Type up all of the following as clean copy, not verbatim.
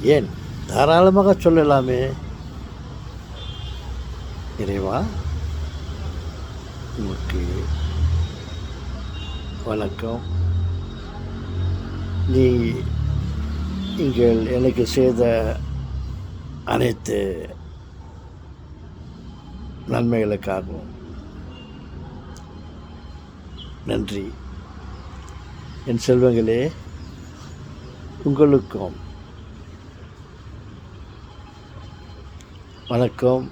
ஏன் தாராளமாக சொல்லலாமே. இறைவா, உமக்கு வணக்கம். நீ நீங்கள் எனக்கு செய்த அனைத்து நன்மைகளுக்காகவும் நன்றி. என் செல்வங்களே, உங்களுக்கும் வணக்கம்.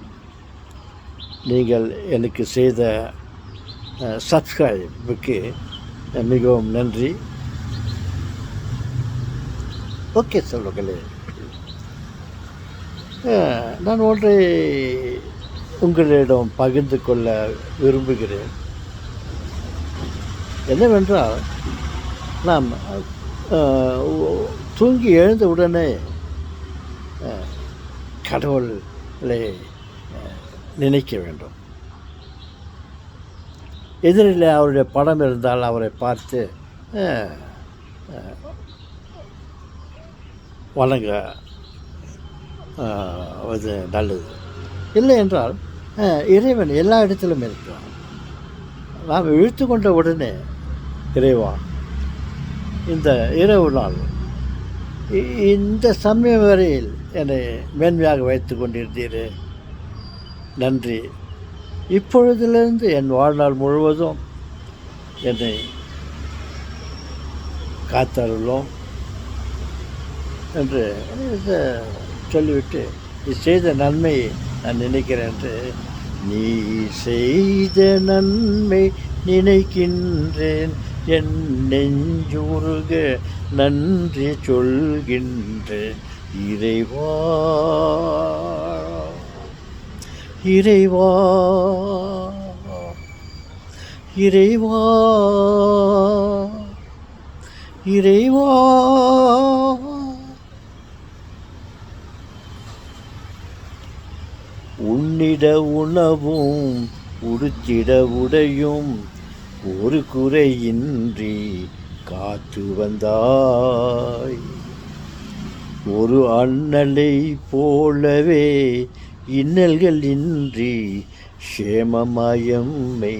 நீங்கள் எனக்கு செய்த சப்ஸ்கிரைபுக்கு மிகவும் நன்றி. ஓகே செல்வங்களே, நான் ஒன்றை உங்களிடம் பகிர்ந்து கொள்ள விரும்புகிறேன். என்னவென்றால், நாம் தூங்கி எழுந்த உடனே கடவுளை நினைக்க வேண்டும். எதிரில் அவருடைய படம் இருந்தால் அவரை பார்த்து வணங்க அது நல்லது. இல்லை என்றால் இறைவன் எல்லா இடத்திலும் இருக்கிறான். நாம் இழுத்து கொண்ட உடனே, இறைவா, இந்த இரவு நாள் இந்த சமயம் வரையில் என்னை மேன்மையாக வைத்து கொண்டிருந்தீரே, நன்றி. இப்பொழுதிலிருந்து என் வாழ்நாள் முழுவதும் என்னை காத்தருளோம் என்று சொல்லிவிட்டு, நீ செய்த நன்மையை நான் நினைக்கிறேன் என்று, நீ செய்த நன்மை நினைக்கின்றேன், என் நெஞ்சுருக நன்றி சொல்கின்றேன். இறைவா, இறைவா, இறைவா, இறைவா, உன்னிட உணவும் உடுத்திட உடையும் ஒரு குறையின்றி காத்து வந்தாய். ஒரு அண்ணலை போலவே இன்னல்கள் இன்றி சேமமாயம்மை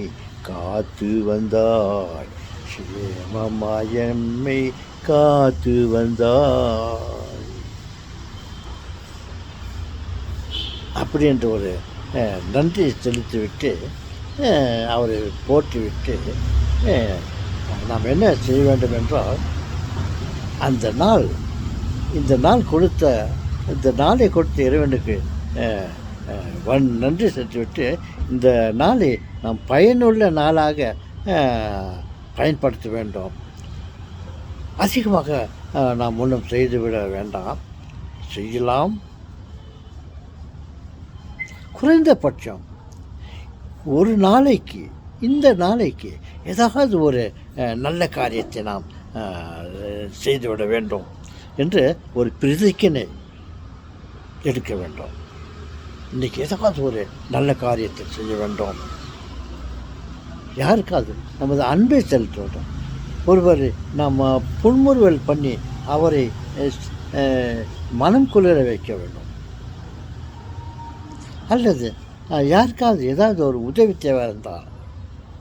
காத்து வந்தாய். சேமமாயம்மை காத்து வந்தாய். அப்படி என்ற ஒரு நன்றி செலுத்திவிட்டு, அவரை போற்றிவிட்டு, நாம் என்ன செய்ய வேண்டும் என்றால், அந்த நாள், இந்த நாள் கொடுத்த, இந்த நாளை கொடுத்த இறைவனுக்கு நன்றி செலுத்திவிட்டு, இந்த நாளை நாம் பயனுள்ள நாளாக பயன்படுத்த வேண்டும். அதிகமாக நாம் ஒன்றும் செய்துவிட வேண்டாம். செய்யலாம், குறைந்தபட்சம் ஒரு நாளைக்கு, இந்த நாளைக்கு ஏதாவது ஒரு நல்ல காரியத்தை நாம் செய்துவிட வேண்டும் என்று ஒரு பிரதிக்கினை எடுக்க வேண்டும். இன்றைக்கி ஏதாவது ஒரு நல்ல காரியத்தை செய்ய வேண்டும். யாருக்காவது நமது அன்பை செலுத்த வேண்டும். ஒருவர் நாம் புன்முறுவல் பண்ணி அவரை மனம் குளிர வைக்க வேண்டும். அல்லது யாருக்காவது ஏதாவது ஒரு உதவி தேவை இருந்தால்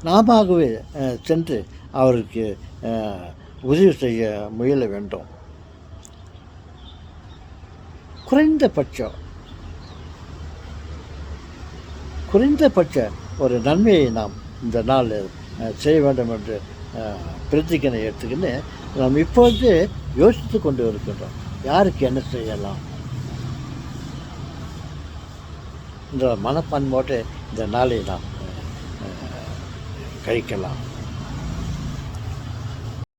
நாமவே சென்று அவருக்கு உதவி செய்ய முயல வேண்டும். குறைந்தபட்ச ஒரு நன்மையை நாம் இந்த நாள் செய்ய வேண்டும் என்று பிரதிஜனை எடுத்துக்கின்னு நாம் இப்பொழுது யோசித்து கொண்டு இருக்கின்றோம். யாருக்கு என்ன செய்யலாம் என்ற மனப்பான்மையோடு இந்த நாளை நாம் கழிக்கலாம்.